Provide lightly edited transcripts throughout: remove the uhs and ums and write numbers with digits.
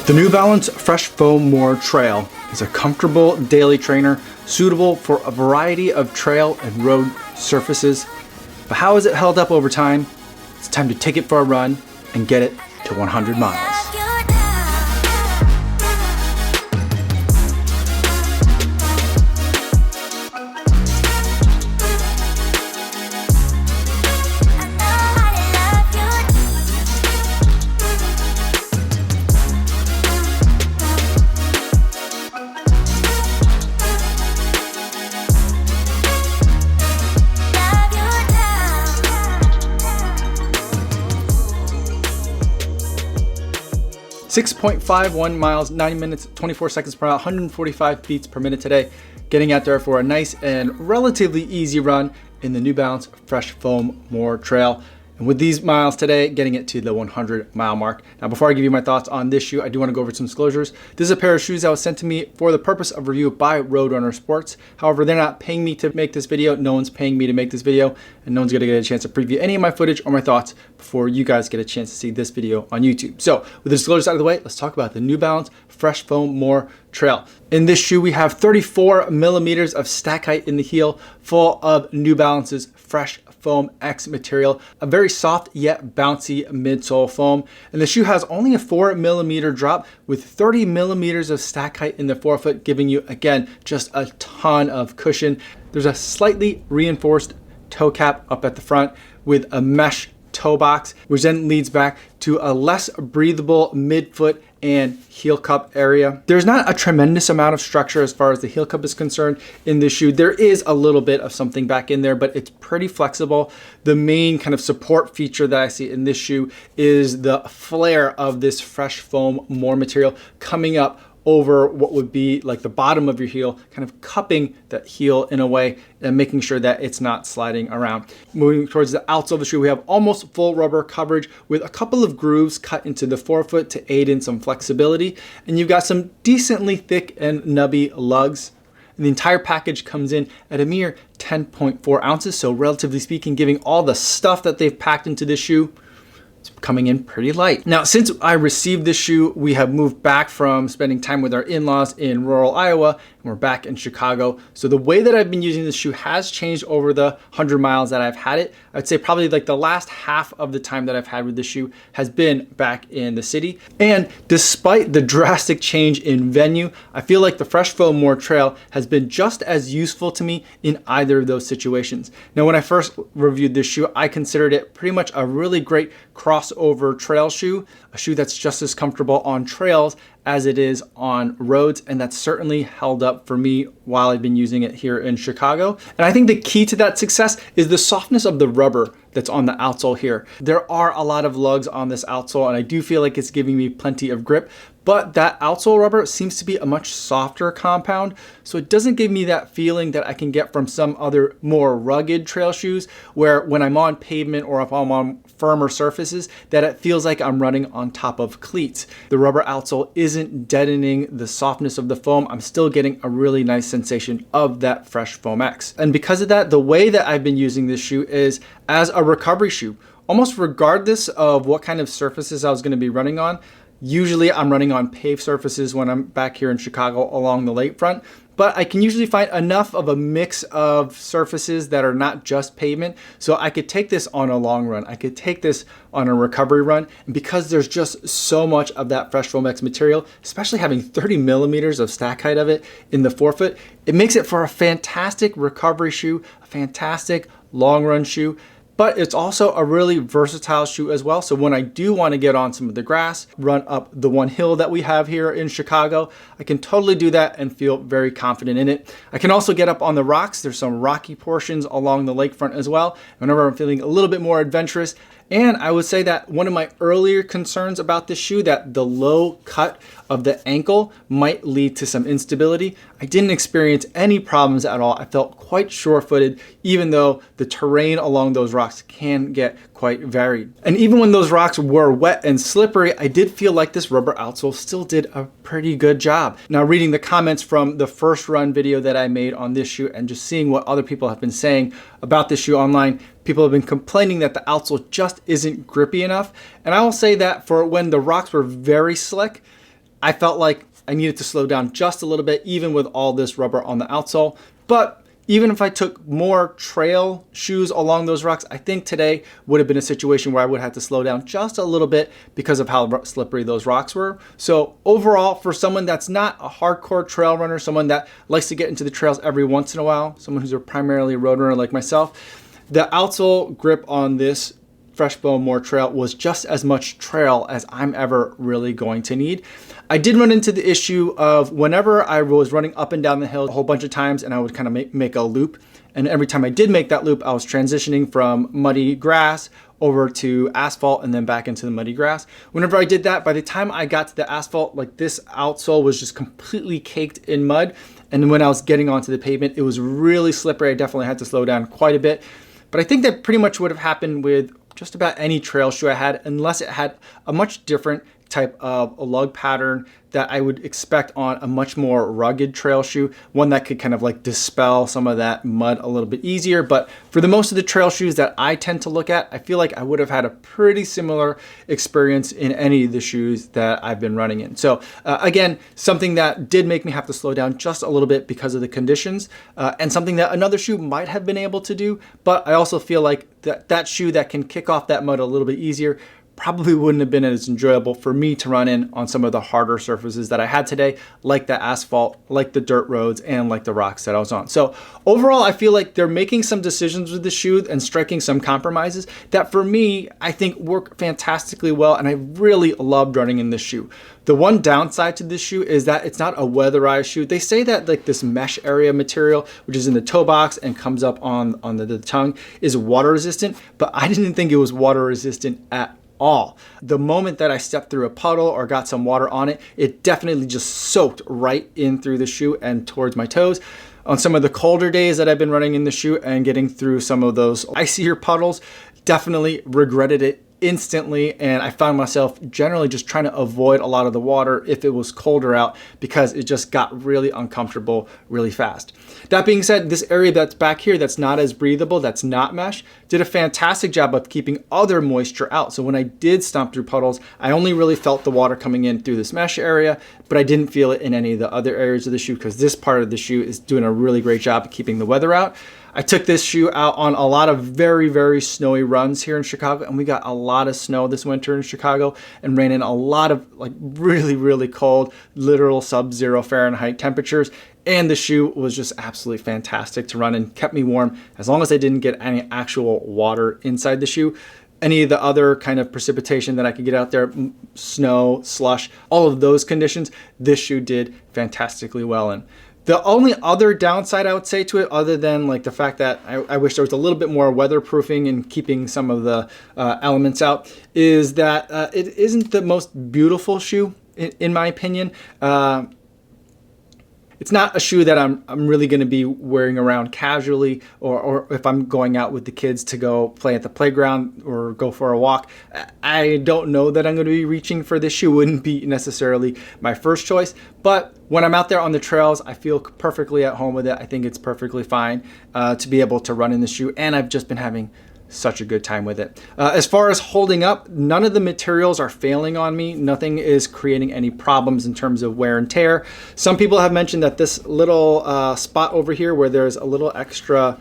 The New Balance Fresh Foam More Trail is a comfortable daily trainer suitable for a variety of trail and road surfaces. But how has it held up over time? It's time to take it for a run and get it to 100 miles. 6.51 miles, 90 minutes, 24 seconds per hour, 145 beats per minute today. Getting out there for a nice and relatively easy run in the New Balance Fresh Foam More Trail. And with these miles today, getting it to the 100 mile mark. Now, before I give you my thoughts on this shoe, I do want to go over some disclosures. This is a pair of shoes that was sent to me for the purpose of review by Roadrunner Sports. However, they're not paying me to make this video. No one's paying me to make this video, and no one's gonna get a chance to preview any of my footage or my thoughts before you guys get a chance to see this video on YouTube. So with the disclosures out of the way, let's talk about the New Balance Fresh Foam More Trail. In this shoe, we have 34 millimeters of stack height in the heel, full of New Balance's Fresh Foam X material, a very soft yet bouncy midsole foam. And the shoe has only a 4 millimeter drop with 30 millimeters of stack height in the forefoot, giving you, again, just a ton of cushion. There's a slightly reinforced toe cap up at the front with a mesh toe box, which then leads back to a less breathable midfoot and heel cup area. There's not a tremendous amount of structure as far as the heel cup is concerned in this shoe. There is a little bit of something back in there, but it's pretty flexible. The main kind of support feature that I see in this shoe is the flare of this Fresh Foam More material coming up over what would be like the bottom of your heel, kind of cupping that heel in a way and making sure that it's not sliding around. Moving towards the outsole of the shoe, we have almost full rubber coverage with a couple of grooves cut into the forefoot to aid in some flexibility. And you've got some decently thick and nubby lugs. And the entire package comes in at a mere 10.4 ounces. So relatively speaking, giving all the stuff that they've packed into this shoe, it's coming in pretty light. Now, since I received this shoe, we have moved back from spending time with our in-laws in rural Iowa, and we're back in Chicago. So the way that I've been using this shoe has changed over the 100 miles that I've had it. I'd say probably like the last half of the time that I've had with this shoe has been back in the city. And despite the drastic change in venue, I feel like the Fresh Foam More Trail has been just as useful to me in either of those situations. Now, when I first reviewed this shoe, I considered it pretty much a really great crossover trail shoe, a shoe that's just as comfortable on trails as it is on roads, and that's certainly held up for me while I've been using it here in Chicago. And I think the key to that success is the softness of the rubber that's on the outsole here. There are a lot of lugs on this outsole, and I do feel like it's giving me plenty of grip, but that outsole rubber seems to be a much softer compound, so it doesn't give me that feeling that I can get from some other more rugged trail shoes, where when I'm on pavement or if I'm on firmer surfaces, that it feels like I'm running on top of cleats. The rubber outsole isn't deadening the softness of the foam. I'm still getting a really nice sensation of that Fresh Foam X. And because of that, the way that I've been using this shoe is as a recovery shoe, almost regardless of what kind of surfaces I was going to be running on. Usually I'm running on paved surfaces when I'm back here in Chicago along the lakefront, but I can usually find enough of a mix of surfaces that are not just pavement, so I could take this on a long run. I could take this on a recovery run, and because there's just so much of that Fresh Foam X material, especially having 30 millimeters of stack height of it in the forefoot, it makes it for a fantastic recovery shoe, a fantastic long run shoe. But it's also a really versatile shoe as well. So when I do want to get on some of the grass, run up the one hill that we have here in Chicago, I can totally do that and feel very confident in it. I can also get up on the rocks. There's some rocky portions along the lakefront as well, whenever I'm feeling a little bit more adventurous. And I would say that one of my earlier concerns about this shoe, that the low cut of the ankle might lead to some instability, I didn't experience any problems at all. I felt quite sure-footed, even though the terrain along those rocks can get quite varied. And even when those rocks were wet and slippery, I did feel like this rubber outsole still did a pretty good job. Now, reading the comments from the first run video that I made on this shoe and just seeing what other people have been saying about this shoe online, people have been complaining that the outsole just isn't grippy enough. And I will say that for when the rocks were very slick, I felt like I needed to slow down just a little bit, even with all this rubber on the outsole. But even if I took more trail shoes along those rocks, I think today would have been a situation where I would have to slow down just a little bit because of how slippery those rocks were. So overall, for someone that's not a hardcore trail runner, someone that likes to get into the trails every once in a while, someone who's primarily a road runner like myself, the outsole grip on this Fresh Foam More Trail was just as much trail as I'm ever really going to need. I did run into the issue of whenever I was running up and down the hill a whole bunch of times and I would kind of make a loop. And every time I did make that loop, I was transitioning from muddy grass over to asphalt and then back into the muddy grass. Whenever I did that, by the time I got to the asphalt, like this outsole was just completely caked in mud. And when I was getting onto the pavement, it was really slippery. I definitely had to slow down quite a bit. But I think that pretty much would have happened with just about any trail shoe I had, unless it had a much different type of a lug pattern that I would expect on a much more rugged trail shoe, one that could kind of like dispel some of that mud a little bit easier. But for the most of the trail shoes that I tend to look at, I feel like I would have had a pretty similar experience in any of the shoes that I've been running in. So again, something that did make me have to slow down just a little bit because of the conditions, and something that another shoe might have been able to do. But I also feel like that shoe that can kick off that mud a little bit easier probably wouldn't have been as enjoyable for me to run in on some of the harder surfaces that I had today, like the asphalt, like the dirt roads, and like the rocks that I was on. So overall, I feel like they're making some decisions with the shoe and striking some compromises that for me, I think work fantastically well, and I really loved running in this shoe. The one downside to this shoe is that it's not a weatherized shoe. They say that like this mesh area material, which is in the toe box and comes up on the tongue, is water resistant, but I didn't think it was water resistant at all. The moment that I stepped through a puddle or got some water on it, it definitely just soaked right in through the shoe and towards my toes. On some of the colder days that I've been running in the shoe and getting through some of those icier puddles, definitely regretted it instantly, and I found myself generally just trying to avoid a lot of the water if it was colder out because it just got really uncomfortable really fast. That being said, this area that's back here that's not as breathable, that's not mesh, did a fantastic job of keeping other moisture out. So when I did stomp through puddles, I only really felt the water coming in through this mesh area, but I didn't feel it in any of the other areas of the shoe because this part of the shoe is doing a really great job of keeping the weather out. I took this shoe out on a lot of very, very snowy runs here in Chicago, and we got a lot of snow this winter in Chicago and ran in a lot of like really, really cold, literal sub-zero Fahrenheit temperatures. And the shoe was just absolutely fantastic to run and kept me warm as long as I didn't get any actual water inside the shoe. Any of the other kind of precipitation that I could get out there, snow, slush, all of those conditions, this shoe did fantastically well in. The only other downside I would say to it, other than like the fact that I wish there was a little bit more weatherproofing and keeping some of the elements out, is that it isn't the most beautiful shoe in my opinion. It's not a shoe that I'm really going to be wearing around casually, or if I'm going out with the kids to go play at the playground or go for a walk. I don't know that I'm going to be reaching for this shoe. Wouldn't be necessarily my first choice, but when I'm out there on the trails, I feel perfectly at home with it. I think it's perfectly fine to be able to run in the shoe, and I've just been having such a good time with it. As far as holding up, none of the materials are failing on me. Nothing is creating any problems in terms of wear and tear. Some people have mentioned that this little spot over here where there's a little extra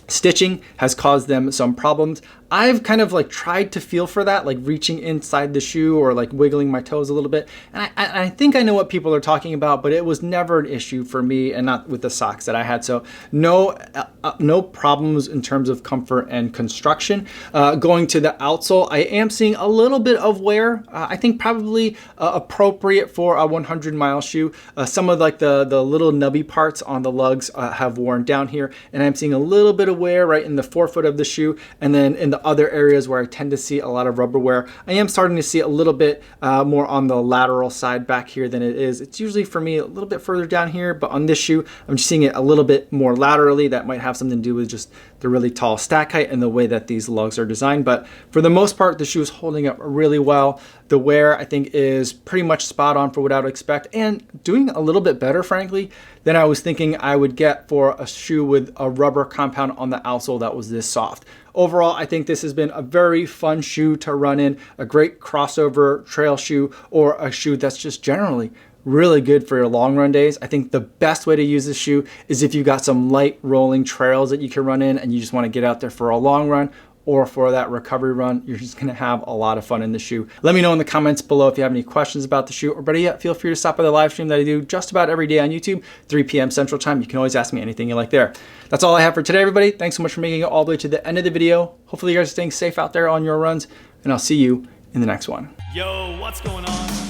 stitching has caused them some problems. I've kind of like tried to feel for that, like reaching inside the shoe or like wiggling my toes a little bit. And I think I know what people are talking about, but it was never an issue for me and not with the socks that I had. So no problems in terms of comfort and construction. Going to the outsole, I am seeing a little bit of wear. I think probably appropriate for a 100-mile shoe. Some of like the little nubby parts on the lugs have worn down here, and I'm seeing a little bit of wear right in the forefoot of the shoe, and then in the other areas where I tend to see a lot of rubber wear, I am starting to see a little bit more on the lateral side back here than it is. It's usually for me a little bit further down here, but on this shoe, I'm just seeing it a little bit more laterally. That might have something to do with just the really tall stack height and the way that these lugs are designed. But for the most part, the shoe is holding up really well. The wear, I think, is pretty much spot on for what I would expect, and doing a little bit better, frankly, than I was thinking I would get for a shoe with a rubber compound on the outsole that was this soft. overall, I think this has been a very fun shoe to run in, a great crossover trail shoe, or a shoe that's just generally really good for your long run days. I think the best way to use this shoe is if you've got some light rolling trails that you can run in and you just want to get out there for a long run or for that recovery run. You're just gonna have a lot of fun in the shoe. Let me know in the comments below if you have any questions about the shoe, or better yet, feel free to stop by the live stream that I do just about every day on YouTube, 3 p.m. Central Time. You can always ask me anything you like there. That's all I have for today, everybody. Thanks so much for making it all the way to the end of the video. Hopefully you guys are staying safe out there on your runs, and I'll see you in the next one. Yo, what's going on?